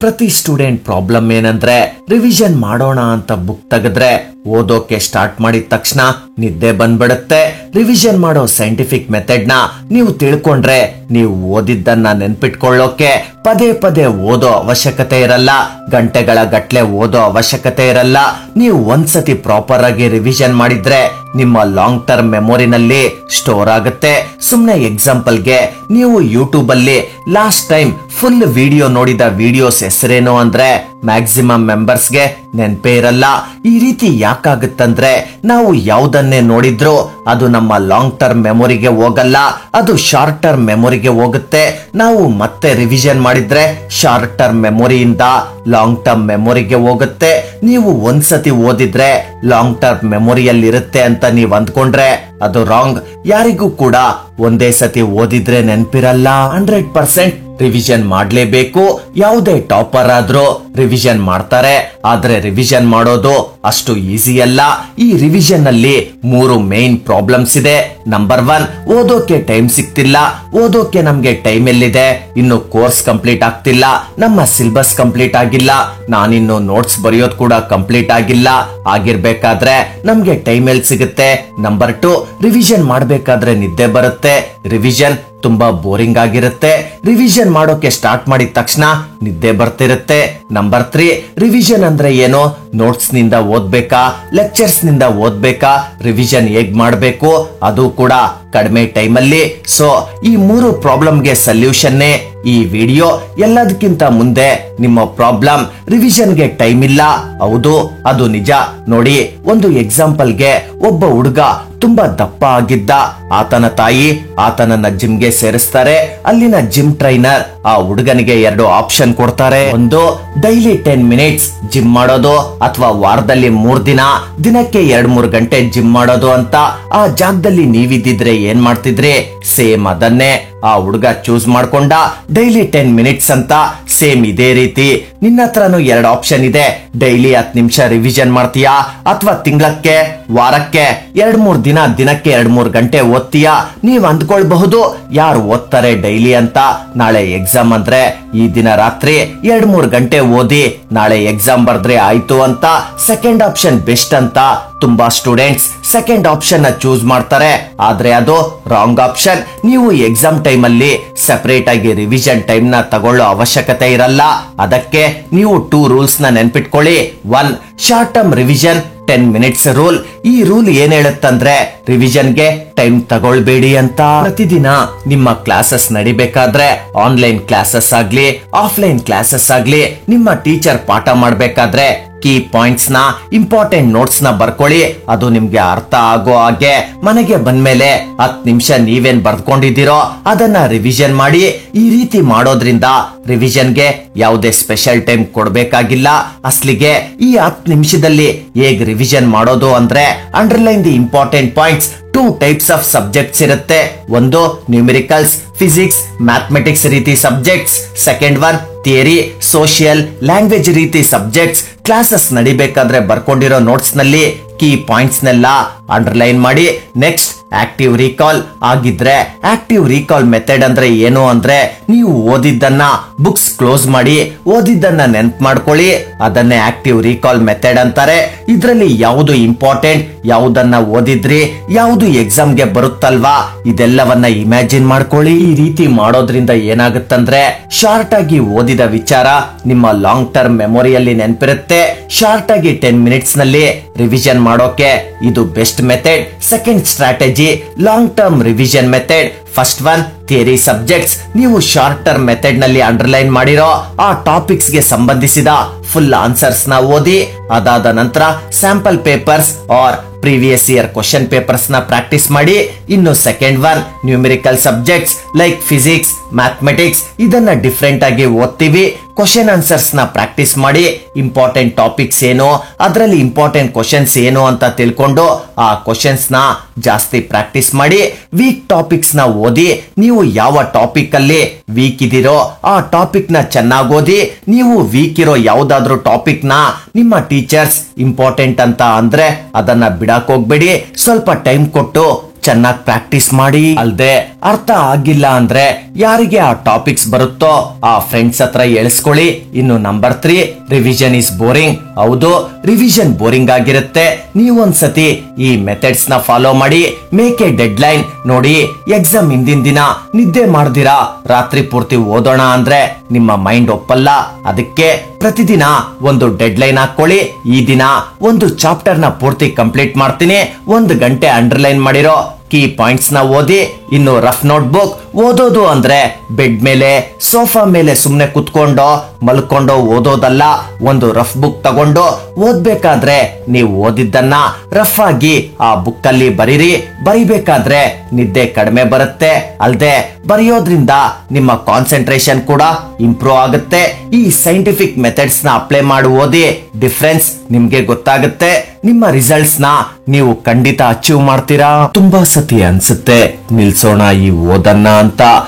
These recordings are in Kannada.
ಪ್ರತಿ ಸ್ಟೂಡೆಂಟ್ ಪ್ರಾಬ್ಲಮ್ ಏನಂದ್ರೆ ರಿವಿಷನ್ ಮಾಡೋಣ ಅಂತ ಬುಕ್ ತೆಗೆದ್ರೆ ಓದೋಕೆ ಸ್ಟಾರ್ಟ್ ಮಾಡಿದ ತಕ್ಷಣ ನಿದ್ದೆ ಬಂದ್ಬಿಡುತ್ತೆ. ರಿವಿಷನ್ ಮಾಡೋ ಸೈಂಟಿಫಿಕ್ ಮೆಥಡ್ ನ ನೀವು ತಿಳ್ಕೊಂಡ್ರೆ ನೀವು ಓದಿದ್ದನ್ನ ನೆನ್ಪಿಟ್ಕೊಳ್ಳೋಕೆ ಪದೇ ಪದೇ ಓದೋ ಅವಶ್ಯಕತೆ ಇರಲ್ಲ, ಗಂಟೆಗಳ ಗಟ್ಲೆ ಓದೋ ಅವಶ್ಯಕತೆ ಇರಲ್ಲ. ನೀವು ಒಂದ್ಸತಿ ಪ್ರಾಪರ್ ಆಗಿ ರಿವಿಷನ್ ಮಾಡಿದ್ರೆ ನಿಮ್ಮ ಲಾಂಗ್ ಟರ್ಮ್ ಮೆಮೊರಿನಲ್ಲಿ ಸ್ಟೋರ್ ಆಗುತ್ತೆ. ಸುಮ್ನೆ ಎಕ್ಸಾಂಪಲ್ಗೆ ನೀವು ಯೂಟ್ಯೂಬ್ ಅಲ್ಲಿ ಲಾಸ್ಟ್ ಟೈಮ್ ಫುಲ್ ವಿಡಿಯೋ ನೋಡಿದ ವಿಡಿಯೋಸ್ ಹೆಸರೇನು ಅಂದ್ರೆ ಮ್ಯಾಕ್ಸಿಮಮ್ ಮೆಂಬರ್ಸ್ಗೆ ನೆನಪೇ ಇರಲ್ಲ. ಈ ರೀತಿ ಯಾಕಾಗುತ್ತಂದ್ರೆ ನಾವು ಯಾವುದನ್ನೇ ನೋಡಿದ್ರು ಅದು ನಮ್ಮ ಲಾಂಗ್ ಟರ್ಮ್ ಮೆಮೊರಿಗೆ ಹೋಗಲ್ಲ, ಅದು ಶಾರ್ಟ್ ಟರ್ಮ್ ಮೆಮೊರಿಗೆ ಹೋಗುತ್ತೆ. ನಾವು ಮತ್ತೆ ರಿವಿಷನ್ ಮಾಡಿದ್ರೆ ಶಾರ್ಟ್ ಟರ್ಮ್ ಮೆಮೊರಿಯಿಂದ ಲಾಂಗ್ ಟರ್ಮ್ ಮೆಮೊರಿಗೆ ಹೋಗುತ್ತೆ. ನೀವು ಒಂದ್ಸತಿ ಓದಿದ್ರೆ ಲಾಂಗ್ ಟರ್ಮ್ ಮೆಮೊರಿಯಲ್ಲಿ ಇರುತ್ತೆ ಅಂತ ನೀವು ಅಂದ್ಕೊಂಡ್ರೆ ಅದು ರಾಂಗ್. ಯಾರಿಗೂ ಕೂಡ ಒಂದೇ ಸತಿ ಓದಿದ್ರೆ ನೆನಪಿರಲ್ಲ. 100% ರಿವಿಷನ್ ಮಾಡ್ಲೇಬೇಕು. ಯಾವುದೇ ಟಾಪರ್ ಆದ್ರೂ ರಿವಿಷನ್ ಮಾಡ್ತಾರೆ, ಆದ್ರೆ ರಿವಿಷನ್ ಮಾಡೋದು ಅಷ್ಟು ಈಸಿ ಅಲ್ಲ. ಈ ರಿವಿಷನ್ ಅಲ್ಲಿ 3 ಮೇನ್ ಪ್ರಾಬ್ಲಮ್ಸ್ ಇದೆ. ನಂಬರ್ 1, ಓದೋಕೆ ಟೈಮ್ ಸಿಗ್ತಿಲ್ಲ. ಓದೋಕೆ ನಮ್ಗೆ ಟೈಮ್ ಎಲ್ಲಿದೆ? ಇನ್ನು ಕೋರ್ಸ್ ಕಂಪ್ಲೀಟ್ ಆಗ್ತಿಲ್ಲ, ನಮ್ಮ ಸಿಲೆಬಸ್ ಕಂಪ್ಲೀಟ್ ಆಗಿಲ್ಲ, ನಾನಿನ್ನು ನೋಟ್ಸ್ ಬರೆಯೋದು ಕೂಡ ಕಂಪ್ಲೀಟ್ ಆಗಿಲ್ಲ. ಆಗಿರ್ಬೇಕಾದ್ರೆ ನಮ್ಗೆ ಟೈಮ್ ಎಲ್ಲಿ ಸಿಗುತ್ತೆ? ನಂಬರ್ 2, ರಿವಿಷನ್ ಮಾಡ್ಬೇಕಾದ್ರೆ ನಿದ್ದೆ ಬರುತ್ತೆ. ರಿವಿಷನ್ ತುಂಬಾ ಬೋರಿಂಗ್ ಆಗಿರುತ್ತೆ. ರಿವಿಷನ್ ಮಾಡೋಕೆ ಸ್ಟಾರ್ಟ್ ಮಾಡಿದ ತಕ್ಷಣ ನಿದ್ದೆ ಬರ್ತಿರುತ್ತೆ. ನಂಬರ್ 3, ರಿವಿಷನ್ ಅಂದ್ರೆ ಏನು? ನೋಟ್ಸ್ ನಿಂದ ಓದ್ಬೇಕಾ, ಲೆಕ್ಚರ್ಸ್ ನಿಂದ ಓದ್ಬೇಕಾ, ರಿವಿಷನ್ ಹೇಗ್ ಮಾಡ್ಬೇಕು ಅದು ಕೂಡ ಕಡಿಮೆ ಟೈಮ್ ಅಲ್ಲಿ. ಸೊ ಈ 3 ಪ್ರಾಬ್ಲಮ್ಗೆ ಸೊಲ್ಯೂಷನ್ನೇ ಈ ವಿಡಿಯೋ. ಎಲ್ಲದಕ್ಕಿಂತ ಮುಂದೆ ನಿಮ್ಮ ಪ್ರಾಬ್ಲಮ್ ರಿವಿಷನ್ಗೆ ಟೈಮ್ ಇಲ್ಲ. ಹೌದು, ಅದು ನಿಜ. ನೋಡಿ, ಒಂದು ಎಕ್ಸಾಂಪಲ್ಗೆ ಒಬ್ಬ ಹುಡುಗ ತುಂಬಾ ದಪ್ಪ ಆಗಿದ್ದ. ಆತನ ತಾಯಿ ಆತನನ್ನ ಜಿಮ್ಗೆ ಸೇರಿಸ್ತಾರೆ. ಅಲ್ಲಿನ ಜಿಮ್ ಟ್ರೈನರ್ ಆ ಹುಡುಗನಿಗೆ 2 ಆಪ್ಷನ್ ಕೊಡ್ತಾರೆ. ಒಂದು, ಡೈಲಿ 10 ಮಿನಿಟ್ಸ್ ಜಿಮ್ ಮಾಡೋದು, ಅಥವಾ ವಾರದಲ್ಲಿ 3 ದಿನ ದಿನಕ್ಕೆ 2-3 ಗಂಟೆ ಜಿಮ್ ಮಾಡೋದು ಅಂತ. ಆ ಜಾಗದಲ್ಲಿ ನೀವಿದ್ದಿದ್ರೆ ಏನ್ ಮಾಡ್ತಿದ್ರಿ? ಸೇಮ್ ಅದನ್ನೇ ಆ ಹುಡುಗ ಚೂಸ್ ಮಾಡ್ಕೊಂಡ. ಡೈಲಿ 10 ಮಿನಿಟ್ಸ್ ಅಂತ. ಸೇಮ್ ಇದೇ ರೀತಿ ನಿನ್ನ ಹತ್ರನು 2 ಆಪ್ಷನ್ ಇದೆ. ಡೈಲಿ 10 ನಿಮಿಷ ರಿವಿಷನ್ ಮಾಡ್ತೀಯಾ, ಅಥವಾ ತಿಂಗಳಕ್ಕೆ ವಾರಕ್ಕೆ 2-3 ದಿನ ದಿನಕ್ಕೆ 2-3 ಗಂಟೆ ಓದ್ತೀಯಾ? ನೀವ್ ಅಂದ್ಕೊಳ್ಬಹುದು ಯಾರು ಓದ್ತಾರೆ ಡೈಲಿ ಅಂತ. ನಾಳೆ ಎಕ್ಸಾಮ್ ಅಂದ್ರೆ ಈ ದಿನ ರಾತ್ರಿ 2-3 ಗಂಟೆ ಓದಿ ನಾಳೆ ಎಕ್ಸಾಮ್ ಬರ್ದ್ರೆ ಆಯ್ತು ಅಂತ. ಸೆಕೆಂಡ್ ಆಪ್ಷನ್ ಬೆಸ್ಟ್ ಅಂತ ತುಂಬಾ ಸ್ಟೂಡೆಂಟ್ಸ್ ಸೆಕೆಂಡ್ ಆಪ್ಷನ್ ನ ಚೂಸ್ ಮಾಡ್ತಾರೆ, ಆದ್ರೆ ಅದು ರಾಂಗ್ ಆಪ್ಷನ್. ನೀವು ಎಕ್ಸಾಮ್ ಟೈಮ್ ಅಲ್ಲಿ ಸೆಪರೇಟ್ ಆಗಿ ರಿವಿಷನ್ ಟೈಮ್ ನ ತಗೊಳ್ಳೋ ಅವಶ್ಯಕತೆ ಇರಲ್ಲ. ಅದಕ್ಕೆ ನೀವು 2 ರೂಲ್ಸ್ ನ ನೆನ್ಪಿಟ್ಕೊಳ್ಳಿ. 1, short term revision 10 minutes rule. ಈ ರೂಲ್ ಏನ್ ಹೇಳುತ್ತಂದ್ರೆ ರಿವಿಷನ್ಗೆ ಟೈಮ್ ತಗೊಳ್ಬೇಡಿ ಅಂತ. ಪ್ರತಿದಿನ ನಿಮ್ಮ ಕ್ಲಾಸಸ್ ನಡಿಬೇಕಾದ್ರೆ, ಆನ್ಲೈನ್ ಕ್ಲಾಸಸ್ ಆಗ್ಲಿ ಆಫ್ಲೈನ್ ಕ್ಲಾಸಸ್ ಆಗ್ಲಿ, ನಿಮ್ಮ ಟೀಚರ್ ಪಾಠ ಮಾಡ್ಬೇಕಾದ್ರೆ ಕೀ ಪಾಯಿಂಟ್ಸ್ ನ, ಇಂಪಾರ್ಟೆಂಟ್ ನೋಟ್ಸ್ ನ ಬರ್ಕೊಳ್ಳಿ. ಅದು ನಿಮ್ಗೆ ಅರ್ಥ ಆಗೋ ಹಾಗೆ ಮನೆಗೆ ಬಂದ್ಮೇಲೆ 10 ನಿಮಿಷ ನೀವೇನ್ ಬರ್ಕೊಂಡಿದ್ದೀರೋ ಅದನ್ನ ರಿವಿಷನ್ ಮಾಡಿ. ಈ ರೀತಿ ಮಾಡೋದ್ರಿಂದ ರಿವಿಷನ್ಗೆ ಯಾವುದೇ ಸ್ಪೆಷಲ್ ಟೈಮ್ ಕೊಡ್ಬೇಕಾಗಿಲ್ಲ. ಅಸ್ಲಿಗೆ ಈ 10 ನಿಮಿಷದಲ್ಲಿ ಹೇಗ್ ರಿವಿಷನ್ ಮಾಡೋದು ಅಂದ್ರೆ, underline the important points. 2 types of subjects ಇರುತ್ತೆ. ಒಂದು ನ್ಯೂಮೆರಿಕಲ್ಸ್, ಫಿಸಿಕ್ಸ್, ಮ್ಯಾಥಮೆಟಿಕ್ಸ್ ರೀತಿ subjects. Second one theory, social, language ರೀತಿ ಸಬ್ಜೆಕ್ಟ್ಸ್. ಕ್ಲಾಸಸ್ ನಡಿಬೇಕಾದ್ರೆ ಬರ್ಕೊಂಡಿರೋ ನೋಟ್ಸ್ ನಲ್ಲಿ ಕೀ ಪಾಯಿಂಟ್ಸ್ ನೆಲ್ಲ ಅಂಡರ್ಲೈನ್ ಮಾಡಿ. ನೆಕ್ಸ್ಟ್ ಆಕ್ಟಿವ್ ರೀಕಾಲ್ ಆಗಿದ್ರೆ, ಆಕ್ಟಿವ್ ರೀಕಾಲ್ ಮೆಥಡ್ ಅಂದ್ರೆ ಏನು ಅಂದ್ರೆ, ನೀವು ಓದಿದ್ದನ್ನ ಬುಕ್ಸ್ ಕ್ಲೋಸ್ ಮಾಡಿ ಓದಿದ್ದನ್ನ ನೆನ್ಪ್ ಮಾಡ್ಕೊಳ್ಳಿ. ಅದನ್ನೇ ಆಕ್ಟಿವ್ ರೀಕಾಲ್ ಮೆಥಡ್ ಅಂತಾರೆ. ಇದ್ರಲ್ಲಿ ಯಾವುದು ಇಂಪಾರ್ಟೆಂಟ್, ಯಾವುದನ್ನ ಓದಿದ್ರಿ, ಯಾವುದು ಎಕ್ಸಾಮ್ಗೆ ಬರುತ್ತಲ್ವಾ, ಇದೆಲ್ಲವನ್ನ ಇಮ್ಯಾಜಿನ್ ಮಾಡ್ಕೊಳ್ಳಿ. ಈ ರೀತಿ ಮಾಡೋದ್ರಿಂದ ಏನಾಗುತ್ತಂದ್ರೆ ಶಾರ್ಟ್ ಆಗಿ ಓದಿದ ವಿಚಾರ ನಿಮ್ಮ ಲಾಂಗ್ ಟರ್ಮ್ ಮೆಮೊರಿಯಲ್ಲಿ ನೆನಪಿರುತ್ತೆ. ಶಾರ್ಟ್ ಆಗಿ 10 ಮಿನಿಟ್ಸ್ ನಲ್ಲಿ ರಿವಿಷನ್ ಮಾಡೋಕೆ ಇದು best method. Second strategy long term revision method. First one theory subjects. ನೀವು ಶಾರ್ಟ್ ಟರ್ಮ್ ಮೆಥಡ್ ನಲ್ಲಿ ಅಂಡರ್ಲೈನ್ ಮಾಡಿರೋ ಆ ಟಾಪಿಕ್ಸ್ ಗೆ ಸಂಬಂಧಿಸಿದ ಫುಲ್ ಆನ್ಸರ್ಸ್ ನ ಓದಿ. ಅದಾದ ನಂತರ sample papers or previous year question papers ನ ಪ್ರಾಕ್ಟೀಸ್ ಮಾಡಿ. ಇನ್ನು second one numerical subjects like physics, mathematics. ಇದನ್ನ ಡಿಫ್ರೆಂಟ್ ಆಗಿ ಓದ್ತೀವಿ. ಕ್ವಶನ್ ಆನ್ಸರ್ಸ್ ನ ಪ್ರಾಕ್ಟೀಸ್ ಮಾಡಿ. ಇಂಪಾರ್ಟೆಂಟ್ ಟಾಪಿಕ್ಸ್ ಏನು, ಅದರಲ್ಲಿ ಇಂಪಾರ್ಟೆಂಟ್ ಕ್ವಶನ್ಸ್ ಏನು ಅಂತ ತಿಳ್ಕೊಂಡು ಆ ಕ್ವಶನ್ಸ್ ನ ಜಾಸ್ತಿ ಪ್ರಾಕ್ಟೀಸ್ ಮಾಡಿ. ವೀಕ್ ಟಾಪಿಕ್ಸ್ ನ ಓದಿ. ನೀವು ಯಾವ ಟಾಪಿಕ್ ಅಲ್ಲಿ ವೀಕ್ ಇದೀರೋ ಆ ಟಾಪಿಕ್ ನ ಚೆನ್ನಾಗಿ ಓದಿ. ನೀವು ವೀಕ್ ಇರೋ ಯಾವ್ದಾದ್ರು ಟಾಪಿಕ್ ನ ನಿಮ್ಮ ಟೀಚರ್ಸ್ ಇಂಪಾರ್ಟೆಂಟ್ ಅಂತ ಅಂದ್ರೆ ಅದನ್ನ ಬಿಡಕ್ ಹೋಗ್ಬೇಡಿ. ಸ್ವಲ್ಪ ಟೈಮ್ ಕೊಟ್ಟು ಚೆನ್ನಾಗಿ ಪ್ರಾಕ್ಟೀಸ್ ಮಾಡಿ. ಅಲ್ದೆ ಅರ್ಥ ಆಗಿಲ್ಲ ಅಂದ್ರೆ ಯಾರಿಗೆ ಆ ಟಾಪಿಕ್ಸ್ ಬರುತ್ತೋ ಆ ಫ್ರೆಂಡ್ಸ್ ಹತ್ರ ಹೇಳಿಸ್ಕೊಳ್ಳಿ. ಇನ್ನು ನಂಬರ್ 3, ರಿವಿಷನ್ ಇಸ್ ಬೋರಿಂಗ್. ಹೌದು, ರಿವಿಷನ್ ಬೋರಿಂಗ್ ಆಗಿರುತ್ತೆ. ನೀವೊಂದ್ಸತಿ ಈ ಮೆಥಡ್ಸ್ ನ ಫಾಲೋ ಮಾಡಿ. Make A dead line. ನೋಡಿ, ಎಕ್ಸಾಮ್ ಹಿಂದಿನ ದಿನ ನಿದ್ದೆ ಮಾಡ್ದಿರಾ ರಾತ್ರಿ ಪೂರ್ತಿ ಓದೋಣ ಅಂದ್ರೆ ನಿಮ್ಮ ಮೈಂಡ್ ಒಪ್ಪಲ್ಲ. ಅದಕ್ಕೆ ಪ್ರತಿದಿನ ಒಂದು ಡೆಡ್ ಲೈನ್ ಹಾಕೊಳ್ಳಿ. ಈ ದಿನ ಒಂದು ಚಾಪ್ಟರ್ ನ ಪೂರ್ತಿ ಕಂಪ್ಲೀಟ್ ಮಾಡ್ತೀನಿ. 1 ಗಂಟೆ ಅಂಡರ್ಲೈನ್ ಮಾಡಿರೋ ಕೀ ಪಾಯಿಂಟ್ಸ್ ನ ಓದಿ. ಇನ್ನು ರಫ್ ನೋಟ್ ಬುಕ್. ಓದೋದು ಅಂದ್ರೆ ಬೆಡ್ ಮೇಲೆ, ಸೋಫಾ ಮೇಲೆ ಸುಮ್ನೆ ಕುತ್ಕೊಂಡು ಮಲ್ಕೊಂಡು ಓದೋದಲ್ಲ. ಒಂದು ರಫ್ ಬುಕ್ ತಗೊಂಡು ಓದ್ಬೇಕಾದ್ರೆ ನೀವು ಓದಿದ್ದನ್ನ ರಫ್ ಆಗಿ ಆ ಬುಕ್ ಅಲ್ಲಿ ಬರೀರಿ. ಬರಿಬೇಕಾದ್ರೆ ನಿದ್ದೆ ಕಡಿಮೆ ಬರುತ್ತೆ. ಅಲ್ದೆ ಬರೆಯೋದ್ರಿಂದ ನಿಮ್ಮ ಕಾನ್ಸಂಟ್ರೇಷನ್ ಕೂಡ ಇಂಪ್ರೂವ್ ಆಗುತ್ತೆ. ಈ ಸೈಂಟಿಫಿಕ್ ಮೆಥಡ್ಸ್ ನ ಅಪ್ಲೈ ಮಾಡಿ ಓದಿ. ಡಿಫರೆನ್ಸ್ ನಿಮ್ಗೆ ಗೊತ್ತಾಗುತ್ತೆ. ನಿಮ್ಮ ರಿಸಲ್ಟ್ಸ್ ನ ನೀವು ಖಂಡಿತ ಅಚೀವ್ ಮಾಡ್ತೀರಾ. ತುಂಬಾ ಸತಿ ಅನ್ಸುತ್ತೆ ನಿಲ್ಸೋಣ ಈ ಓದನ್ನ ಅಂತ.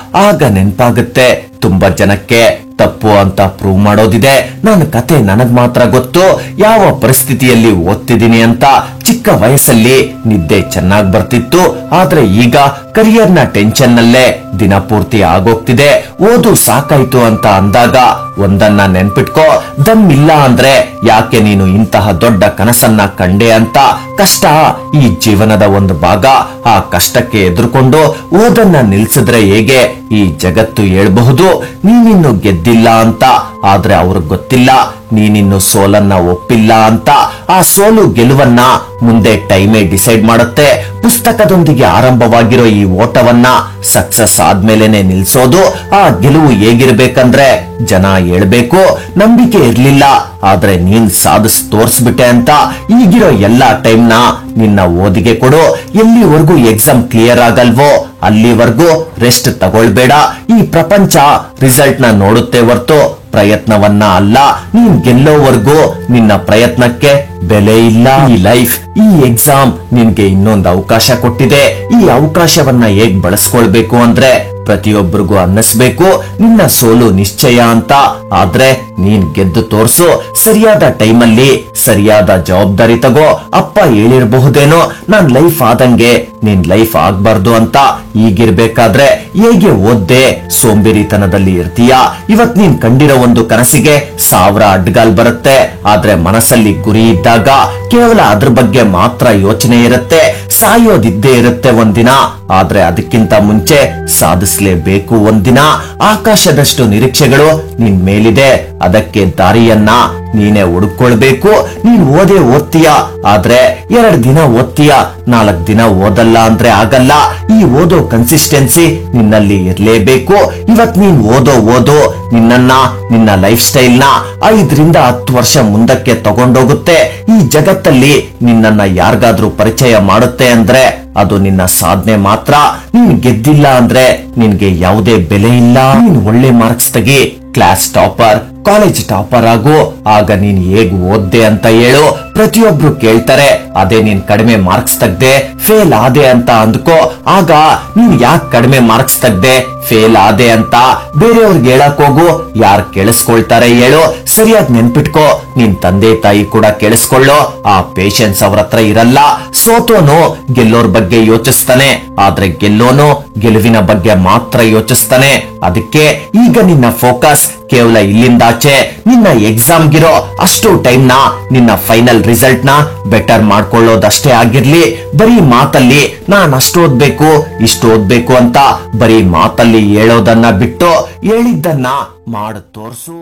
ಆಗ ನೆನ್ಪಾಗುತ್ತೆ ತುಂಬಾ ಜನಕ್ಕೆ ತಪ್ಪು ಅಂತ ಪ್ರೂವ್ ಮಾಡೋದಿದೆ. ನನ್ನ ಕತೆ ನನಗ್ ಮಾತ್ರ ಗೊತ್ತು, ಯಾವ ಪರಿಸ್ಥಿತಿಯಲ್ಲಿ ಓದ್ತಿದ್ದೀನಿ ಅಂತ. ಚಿಕ್ಕ ವಯಸ್ಸಲ್ಲಿ ನಿದ್ದೆ ಚೆನ್ನಾಗ್ ಬರ್ತಿತ್ತು, ಆದ್ರೆ ಈಗ ಕರಿಯರ್ ನ ಟೆನ್ಷನ್ ನಲ್ಲೇ ದಿನ ಪೂರ್ತಿ ಆಗೋಗ್ತಿದೆ. ಓದು ಸಾಕಾಯ್ತು ಅಂತ ಅಂದಾಗ ಒಂದನ್ನ ನೆನ್ಪಿಟ್ಕೋ, ದಮ್ ಇಲ್ಲ ಅಂದ್ರೆ ಯಾಕೆ ನೀನು ಇಂತಹ ದೊಡ್ಡ ಕನಸನ್ನ ಕಂಡೆ ಅಂತ. ಕಷ್ಟ ಈ ಜೀವನದ ಒಂದು ಭಾಗ. ಆ ಕಷ್ಟಕ್ಕೆ ಎದುರುಕೊಂಡು ಓದನ್ನ ನಿಲ್ಸಿದ್ರೆ ಹೇಗೆ ಈ ಜಗತ್ತು ಹೇಳ್ಬಹುದು ನೀನಿನ್ನು ಗೆದ್ದಿಲ್ಲ ಅಂತ. ಆದ್ರೆ ಅವ್ರಿಗೆ ಗೊತ್ತಿಲ್ಲ ನೀನಿನ್ನು ಸೋಲನ್ನ ಒಪ್ಪಿಲ್ಲ ಅಂತ. ಆ ಸೋಲು ಗೆಲುವನ್ನ ಮುಂದೆ ಟೈಮೇ ಡಿಸೈಡ್ ಮಾಡುತ್ತೆ. ಪುಸ್ತಕದೊಂದಿಗೆ ಆರಂಭವಾಗಿರೋ ಈ ಓಟವನ್ನ ಸಕ್ಸಸ್ ಆದ್ಮೇಲೆನೆ ನಿಲ್ಸೋದು. ಆ ಗೆಲುವು ಹೇಗಿರ್ಬೇಕಂದ್ರೆ ಜನ ಹೇಳ್ಬೇಕು ನಂಬಿಕೆ ಇರ್ಲಿಲ್ಲ, ಆದ್ರೆ ನೀನ್ ಸಾಧಿಸಿ ತೋರ್ಸ್ಬಿಟ್ಟೆ ಅಂತ. ಈಗಿರೋ ಎಲ್ಲಾ ಟೈಮ್ ನ ನಿನ್ನ ಓದಿಗೆ ಕೊಡು. ಎಲ್ಲಿವರೆಗೂ ಎಕ್ಸಾಮ್ ಕ್ಲಿಯರ್ ಆಗಲ್ವೋ ಅಲ್ಲಿವರೆಗೂ ರೆಸ್ಟ್ ತಗೊಳ್ಬೇಡ. ಈ ಪ್ರಪಂಚ ರಿಸಲ್ಟ್ ನ ನೋಡುತ್ತೆ ಹೊರ್ತು ಪ್ರಯತ್ನವನ್ನ ಅಲ್ಲ. ನೀನ್ ಗೆಲ್ಲೋವರೆಗೂ ನಿನ್ನ ಪ್ರಯತ್ನಕ್ಕೆ ಬೆಲೆ ಇಲ್ಲ. ಈ ಲೈಫ್, ಈ ಎಕ್ಸಾಮ್ ನಿನ್ಗೆ ಇನ್ನೊಂದು ಅವಕಾಶ ಕೊಟ್ಟಿದೆ. ಈ ಅವಕಾಶವನ್ನ ಹೇಗ್ ಬಳಸ್ಕೊಳ್ಬೇಕು ಅಂದ್ರೆ ಪ್ರತಿಯೊಬ್ಬರಿಗೂ ಅನ್ನಿಸ್ಬೇಕು ನಿನ್ನ ಸೋಲು ನಿಶ್ಚಯ ಅಂತ. ಆದ್ರೆ ನೀನ್ ಗೆದ್ದು ತೋರ್ಸು. ಸರಿಯಾದ ಟೈಮಲ್ಲಿ ಸರಿಯಾದ ಜವಾಬ್ದಾರಿ ತಗೋ. ಅಪ್ಪ ಹೇಳಿರಬಹುದೇನೋ ನಾನ್ ಲೈಫ್ ಆದಂಗೆ ನಿನ್ ಲೈಫ್ ಆಗ್ಬಾರ್ದು ಅಂತ. ಈಗಿರ್ಬೇಕಾದ್ರೆ ಹೇಗೆ ಓದ್ದೆ ಸೋಂಬೇರಿತನದಲ್ಲಿ ಇರ್ತೀಯ. ಇವತ್ ನೀನ್ ಕಂಡಿರೋ ಒಂದು ಕನಸಿಗೆ 1000 ಅಡ್ಗಾಲ್ ಬರುತ್ತೆ. ಆದ್ರೆ ಮನಸ್ಸಲ್ಲಿ ಗುರಿ ಇದ್ದಾಗ ಕೇವಲ ಅದ್ರ ಬಗ್ಗೆ ಮಾತ್ರ ಯೋಚನೆ ಇರುತ್ತೆ. ಸಾಯೋದಿದ್ದೇ ಇರುತ್ತೆ ಒಂದಿನ, ಆದ್ರೆ ಅದಕ್ಕಿಂತ ಮುಂಚೆ ಸಾಧಿಸಲೇಬೇಕು ಒಂದಿನ. ಆಕಾಶದಷ್ಟು ನಿರೀಕ್ಷೆಗಳು ನಿನ್ ಮೇಲಿದೆ, ಅದಕ್ಕೆ ದಾರಿಯನ್ನ ನೀನೇ ಹುಡುಕೊಳ್ಬೇಕು. ನೀನ್ ಓದ್ತೀಯ, ಆದ್ರೆ 2 ದಿನ ಓದ್ತೀಯ, 4 ದಿನ ಓದಲ್ಲ ಅಂದ್ರೆ ಆಗಲ್ಲ. ಈ ಓದೋ ಕನ್ಸಿಸ್ಟೆನ್ಸಿ ನಿನ್ನಲ್ಲಿ ಇರ್ಲೇಬೇಕು. ಇವತ್ ನೀನ್ ಓದೋ ನಿನ್ನನ್ನ, ನಿನ್ನ ಲೈಫ್ ಸ್ಟೈಲ್ ನ 5 ರಿಂದ 10 ವರ್ಷ ಮುಂದಕ್ಕೆ ತಗೊಂಡೋಗುತ್ತೆ. ಈ ಜಗತ್ತಲ್ಲಿ ನಿನ್ನನ್ನ ಯಾರಿಗಾದ್ರೂ ಪರಿಚಯ ಮಾಡುತ್ತೆ ಅಂದ್ರೆ ಅದು ನಿನ್ನ ಸಾಧನೆ ಮಾತ್ರ. ನೀನ್ ಗೆದ್ದಿಲ್ಲ ಅಂದ್ರೆ ನಿನ್ಗೆ ಯಾವುದೇ ಬೆಲೆ ಇಲ್ಲ. ನೀನ್ ಒಳ್ಳೆ ಮಾರ್ಕ್ಸ್ ತೆಗಿ, ಕ್ಲಾಸ್ ಟಾಪರ್, ಕಾಲೇಜ್ ಟಾಪರ್ ಆಗು. ಆಗ ನೀನ್ ಹೇಗ್ ಓದ್ದೆ ಅಂತ ಹೇಳು. ಪ್ರತಿಯೊಬ್ರು ಕೇಳ್ತಾರೆ, ಅದೇ ನೀನ್ ಕಡಿಮೆ ಮಾರ್ಕ್ಸ್ ತೆಗ್ದೆ ಫೇಲ್ ಆದೆ ಅಂತ ಅಂದ್ಕೋ. ಆಗ ನೀನ್ ಯಾಕೆ ಕಡಿಮೆ ಮಾರ್ಕ್ಸ್ ತೆಗ್ದೆ ಫೇಲ್ ಆದೆ ಅಂತ ಬೇರೆಯವ್ರಿಗೆ ಹೇಳಕ್ ಹೋಗು. ಯಾರ್ ಕೇಳಿಸ್ಕೊಳ್ತಾರೆ ಹೇಳು. ಸರಿಯಾಗಿ ನೆನ್ಪಿಟ್ಕೋ, ನಿನ್ ತಂದೆ ತಾಯಿ ಕೂಡ ಕೇಳಿಸ್ಕೊಳ್ಳೋ. ಆ ಪೇಷನ್ಸ್ ಅವ್ರ ಹತ್ರ ಇರಲ್ಲ. ಸೋತೋನು ಗೆಲ್ಲೋರ್ ಬಗ್ಗೆ ಯೋಚಿಸ್ತಾನೆ, ಆದ್ರೆ ಗೆಲ್ಲೋನು ಗೆಲುವಿನ ಬಗ್ಗೆ ಮಾತ್ರ ಯೋಚಿಸ್ತಾನೆ. ಅದಕ್ಕೆ ಈಗ ನಿನ್ನ ಫೋಕಸ್ ಕೇವಲ ಇಲ್ಲಿಂದಾಚೆ ನಿನ್ನ ಎಕ್ಸಾಮ್ಗಿರೋ ಅಷ್ಟು ಟೈಮ್ ನ ನಿನ್ನ ಫೈನಲ್ ರಿಸಲ್ಟ್ ನ ಬೆಟರ್ ಮಾಡ್ಕೊಳ್ಳೋದಷ್ಟೇ ಆಗಿರ್ಲಿ. ಬರೀ ಮಾತಲ್ಲಿ ನಾನ್ ಅಷ್ಟು ಓದ್ಬೇಕು ಇಷ್ಟು ಓದ್ಬೇಕು ಅಂತ ಬರೀ ಮಾತಲ್ಲಿ ಹೇಳೋದನ್ನ ಬಿಟ್ಟು ಹೇಳಿದ್ದನ್ನ ಮಾಡು ತೋರ್ಸು.